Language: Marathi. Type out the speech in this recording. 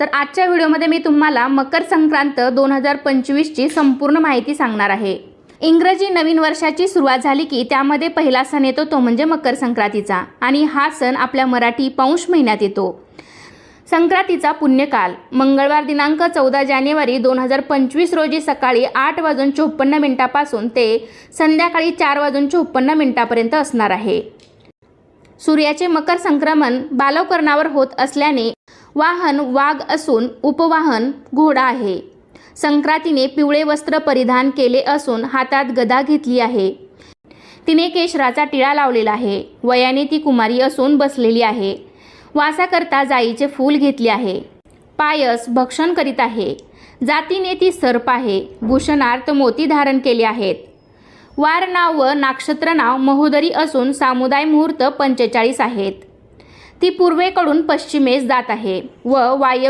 तर आजच्या व्हिडिओमध्ये मी तुम्हाला मकर संक्रांत 2025 ची संपूर्ण माहिती सांगणार आहे। इंग्रजी नवीन वर्षाची सुरुवात झाली की त्यामध्ये पहिला सण येतो तो म्हणजे मकर संक्रांतीचा आणि हा सण आपल्या मराठी पौष महिन्यात येतो। संक्रांतीचा पुण्यकाल मंगळवार दिनांक 14 जानेवारी 2025 रोजी सकाळी 8:54 पासून ते संध्याकाळी 4:54 पर्यंत असणार आहे। सूर्याचे मकर संक्रमण बालवकरणावर होत असल्याने वाहन वाघ असून उपवाहन घोडा आहे। संक्रांतीने पिवळे वस्त्र परिधान केले असून हातात गदा घेतली आहे। तिने केशराचा टिळा लावलेला आहे। वयाने ती कुमारी असून बसलेली आहे। वासाकरता जाईचे फूल घेतले आहे। पायस भक्षण करीत आहे। जातीने ती सर्प आहे। भूषणार्थ मोती धारण केले आहेत। वार नाव व नक्षत्र नाव महोदरी असून सामुदाय मुहूर्त 45 आहेत। ती पूर्वेकडून पश्चिमेस जात आहे व वायव्य